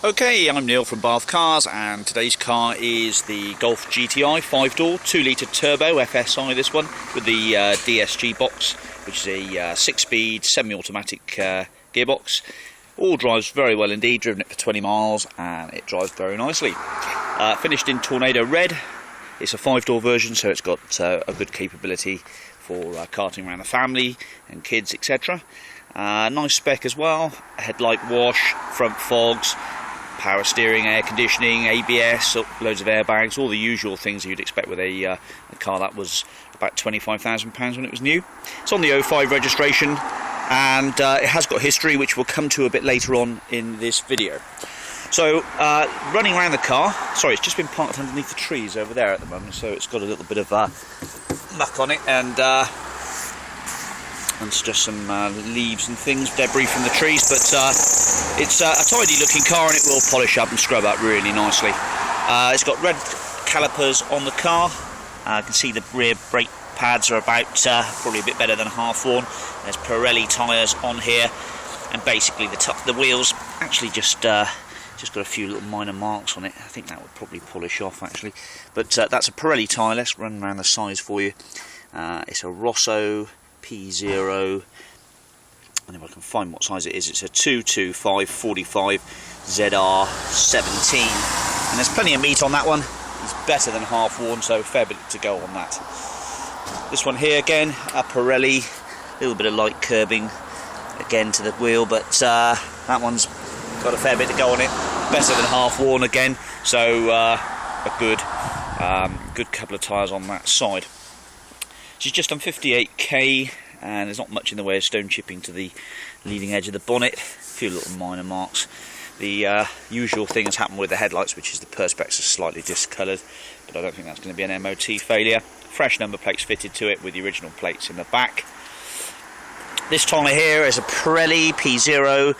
Okay, I'm Neil from Bathcars, and today's car is the Golf GTI 5-door 2-litre turbo FSI, this one, with the DSG box, which is a 6-speed semi-automatic gearbox. All drives very well indeed, driven it for 20 miles and it drives very nicely. Finished in Tornado Red. It's a 5-door version, so it's got a good capability for karting around the family and kids, etc. Nice spec as well, headlight wash, front fogs, power steering, air conditioning, ABS, loads of airbags, all the usual things you'd expect with a car that was about £25,000 when it was new. It's on the 05 registration, and it has got history, which we'll come to a bit later on in this video. So, running around the car, sorry, it's just been parked underneath the trees over there at the moment, so it's got a little bit of muck on it, and it's just some leaves and things, debris from the trees, but it's a tidy looking car, and it will polish up and scrub up really nicely. It's got red calipers on the car. You can see the rear brake pads are about probably a bit better than half worn. There's Pirelli tyres on here, and basically the wheels actually just got a few little minor marks on it. I think that would probably polish off actually, but that's a Pirelli tyre. Let's run around the size for you. It's a Rosso P0, and if I can find what size it is, it's a 225/45 ZR17, and there's plenty of meat on that one. It's better than half worn, so a fair bit to go on that. This one here again, a Pirelli, a little bit of light curbing again to the wheel, but that one's got a fair bit to go on it, better than half worn again, so a good couple of tyres on that side. She's just on 58k, and there's not much in the way of stone chipping to the leading edge of the bonnet. A few little minor marks. The usual thing has happened with the headlights, which is the perspex are slightly discoloured, but I don't think that's going to be an MOT failure. Fresh number plates fitted to it with the original plates in the back. This tyre here is a Pirelli P0.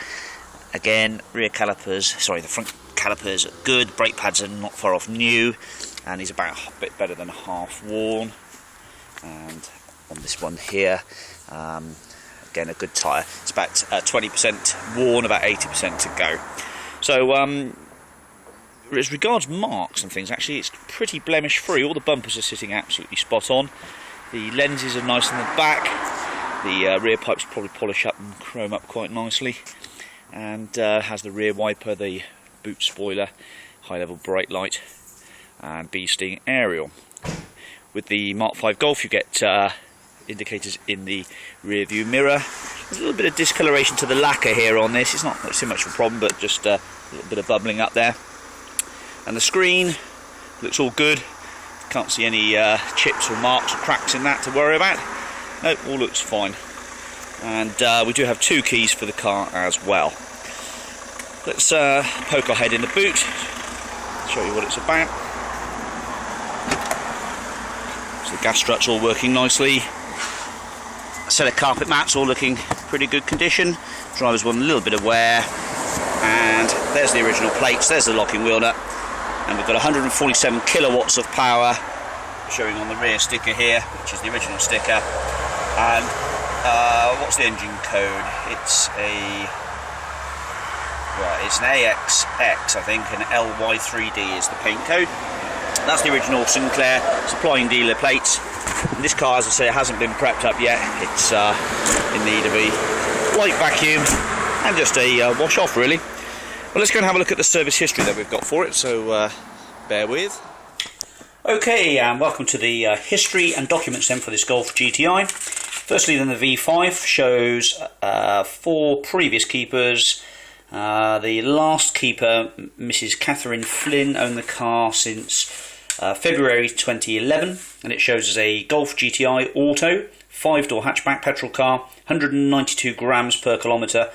Again, rear calipers, sorry, the front calipers are good. Brake pads are not far off new, and he's about a bit better than half worn. And on this one here, again a good tyre. It's about 20% worn, about 80% to go. So as regards marks and things, actually it's pretty blemish free. All the bumpers are sitting absolutely spot on. The lenses are nice in the back. The rear pipes probably polish up and chrome up quite nicely, and has the rear wiper, the boot spoiler, high level bright light, and bee sting aerial. With the Mark 5 Golf you get indicators in the rear view mirror. There's a little bit of discoloration to the lacquer here on this. It's not too much of a problem, but just a little bit of bubbling up there. And the screen looks all good. Can't see any chips or marks or cracks in that to worry about. No, all looks fine. And we do have 2 keys for the car as well. Let's poke our head in the boot, show you what it's about. So the gas struts all working nicely. A set of carpet mats all looking pretty good condition. Driver's one a little bit of wear. And there's the original plates, there's the locking wheel nut. And we've got 147 kilowatts of power showing on the rear sticker here, which is the original sticker. And what's the engine code? It's an AXX, I think, and LY3D is the paint code. That's the original Sinclair supplying dealer plates. And this car, as I say, hasn't been prepped up yet. It's in need of a light vacuum and just a wash off, really. Well, let's go and have a look at the service history that we've got for it, so bear with. Okay, and welcome to the history and documents then for this Golf GTI. Firstly, then the V5 shows 4 previous keepers. The last keeper, Mrs. Catherine Flynn, owned the car since February 2011, and it shows as a Golf GTI Auto, 5-door hatchback petrol car, 192 grams per kilometre.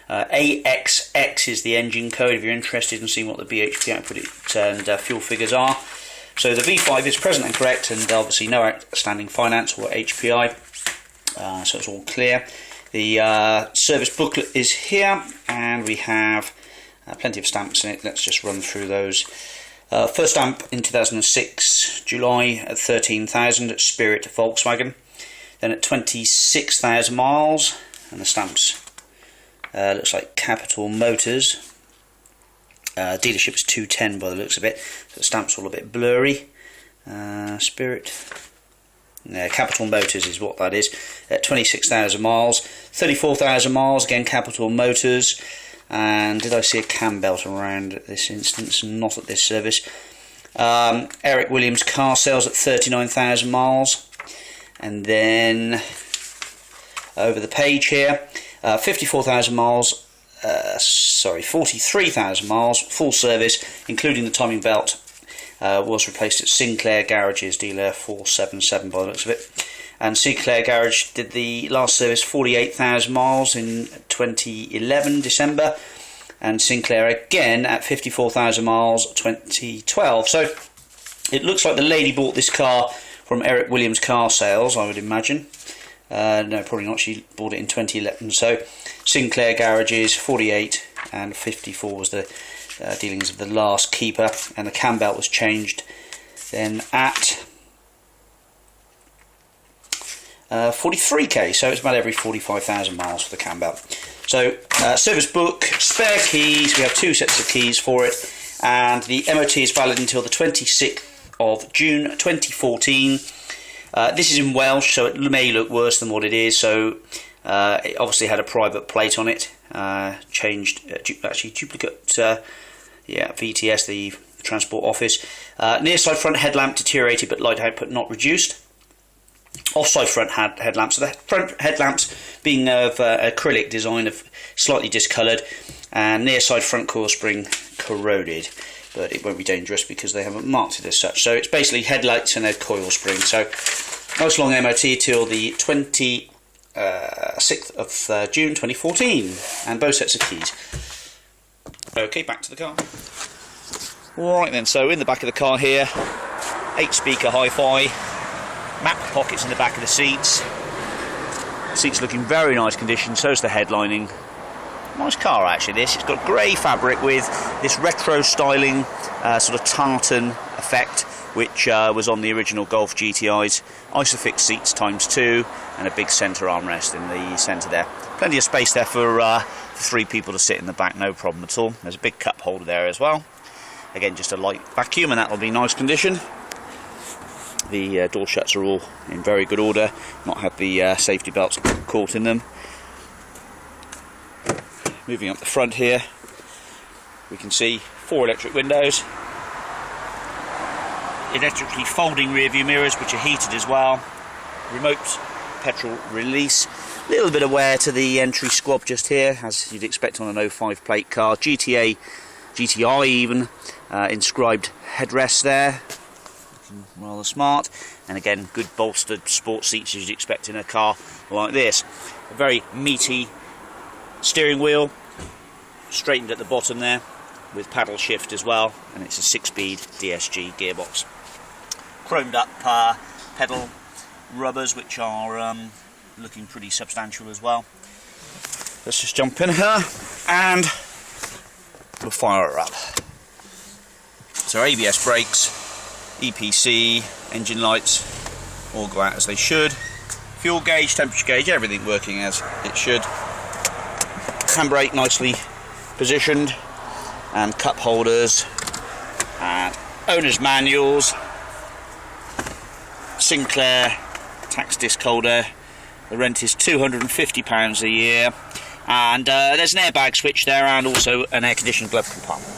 AXX is the engine code if you're interested in seeing what the BHP output and fuel figures are. So the V5 is present and correct, and obviously no outstanding finance or HPI, so it's all clear. The service booklet is here, and we have plenty of stamps in it. Let's just run through those. First stamp in 2006, July at 13,000 at Spirit Volkswagen. Then at 26,000 miles, and the stamps looks like Capital Motors. Dealership is 210 by the looks of it, so the stamp's all a bit blurry. Spirit, yeah, Capital Motors is what that is. 26,000 miles, 34,000 miles, again Capital Motors. And did I see a cam belt around at this instance? Not at this service. Eric Williams car sales at 39,000 miles. And then over the page here, 54,000 miles, 43,000 miles, full service, including the timing belt, was replaced at Sinclair Garages, dealer 477 by the looks of it. And Sinclair Garage did the last service 48,000 miles in 2011 December, and Sinclair again at 54,000 miles 2012. So it looks like the lady bought this car from Eric Williams car sales, I would imagine. No, probably not. She bought it in 2011. So Sinclair Garages 48 and 54 was the dealings of the last keeper, and the cam belt was changed then at 43k, so it's about every 45,000 miles for the cam belt. So service book, spare keys, we have 2 sets of keys for it, and the MOT is valid until the 26th of June 2014. This is in Welsh, so it may look worse than what it is. So it obviously had a private plate on it, changed, actually duplicate, VTS, the Transport Office. Near side front headlamp deteriorated, but light output not reduced. Offside front headlamps, so the front headlamps being of acrylic design, of slightly discoloured, and near side front coil spring corroded, but it won't be dangerous because they haven't marked it as such. So it's basically headlights and a coil spring. So nice long MOT till the 26th of June 2014, and both sets of keys. Okay, back to the car. Right then, so in the back of the car here, 8-speaker hi-fi, map pockets in the back of the seats. Seats look in very nice condition, so is the headlining. Nice car actually this. It's got grey fabric with this retro styling sort of tartan effect, which was on the original Golf GTI's. Isofix seats ×2 and a big centre armrest in the centre there. Plenty of space there for 3 people to sit in the back, no problem at all. There's a big cup holder there as well. Again, just a light vacuum, and that will be nice condition. The door shuts are all in very good order, not had the safety belts caught in them. Moving up the front here, we can see 4 electric windows, electrically folding rear view mirrors which are heated as well, remote petrol release, a little bit of wear to the entry squab just here, as you'd expect on an 05 plate car. GTI even, inscribed headrest there, looking rather smart, and again good bolstered sports seats as you'd expect in a car like this. A very meaty steering wheel, straightened at the bottom there with paddle shift as well, and it's a 6-speed DSG gearbox. Chromed up pedal rubbers which are looking pretty substantial as well. Let's just jump in here and we'll fire her up. So ABS brakes, EPC, engine lights all go out as they should. Fuel gauge, temperature gauge, everything working as it should. Handbrake nicely positioned, and cup holders, and owner's manuals, Sinclair tax disc holder. The rent is £250 a year, and there's an airbag switch there, and also an air conditioned glove compartment.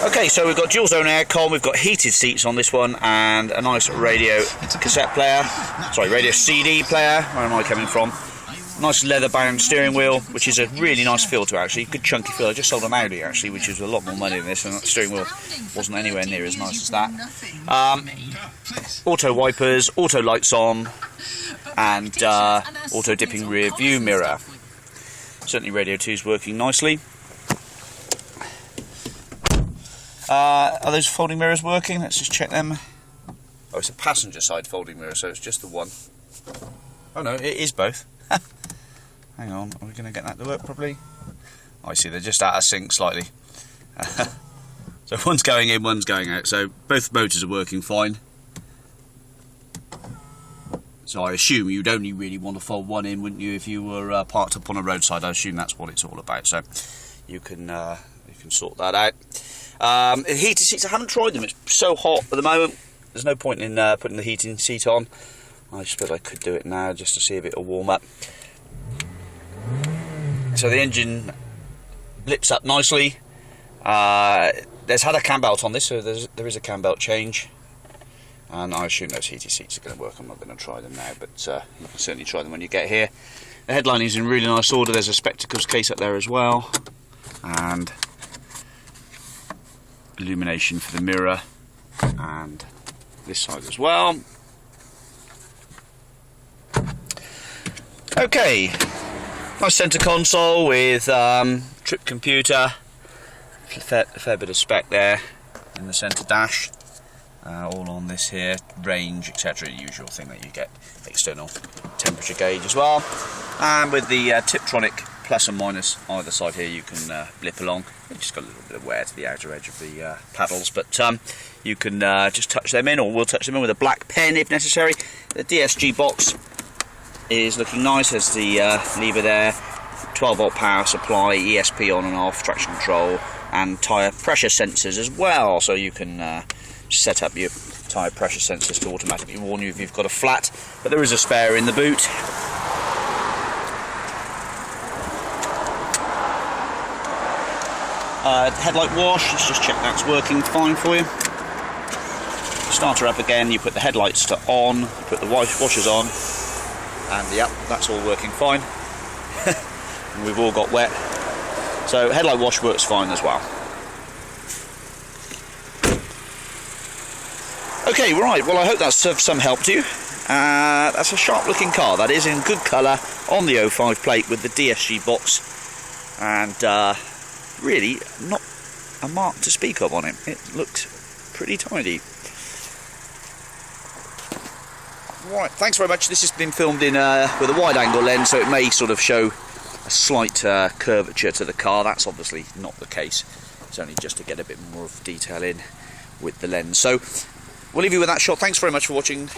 Okay, so we've got dual zone aircon, we've got heated seats on this one, and a nice radio cassette player, sorry, radio CD player. Where am I coming from? Nice leather bound steering wheel, which is a really nice feel to actually, good chunky feel. I just sold an Audi actually, which is a lot more money than this, and the steering wheel wasn't anywhere near as nice as that. Auto wipers, auto lights on, and auto dipping rear view mirror. Certainly radio 2 is working nicely. Are those folding mirrors working? Let's just check them. Oh, it's a passenger side folding mirror, so it's just the one. Oh no, it is both. Hang on, are we going to get that to work properly? Oh, I see, they're just out of sync slightly. So one's going in, one's going out, so both motors are working fine. So I assume you'd only really want to fold one in, wouldn't you, if you were parked up on a roadside? I assume that's what it's all about. So you can you can sort that out. Heated seats, I haven't tried them, it's so hot at the moment, there's no point in putting the heating seat on. I suppose I could do it now just to see if it'll warm up. So the engine blips up nicely. There's had a cam belt on this, so there is a cam belt change. And I assume those heated seats are going to work. I'm not going to try them now, but you can certainly try them when you get here. The headlining is in really nice order. There's a spectacles case up there as well, and illumination for the mirror, and this side as well. Okay, nice centre console with trip computer, a fair bit of spec there in the centre dash. All on this here, range, etc. Usual thing that you get. External temperature gauge as well. And with the Tiptronic plus and minus either side here, you can blip along. It's just got a little bit of wear to the outer edge of the paddles, but you can just touch them in, or we'll touch them in with a black pen if necessary. The DSG box is looking nice. There's the lever there, 12-volt power supply, ESP on and off, traction control, and tyre pressure sensors as well. So you can set up your tyre pressure sensors to automatically warn you if you've got a flat, but there is a spare in the boot. Headlight wash, let's just check that's working fine for you. Start her up again, you put the headlights to on, you put the washers on, and yep, that's all working fine. And we've all got wet, so headlight wash works fine as well. Okay, right, well I hope that's of some help to you. That's a sharp looking car, that is, in good colour, on the 05 plate with the DSG box, and really not a mark to speak of on it. It looks pretty tidy. Right, thanks very much. This has been filmed in with a wide angle lens, so it may sort of show a slight curvature to the car. That's obviously not the case. It's only just to get a bit more of detail in with the lens. So we'll leave you with that shot. Thanks very much for watching.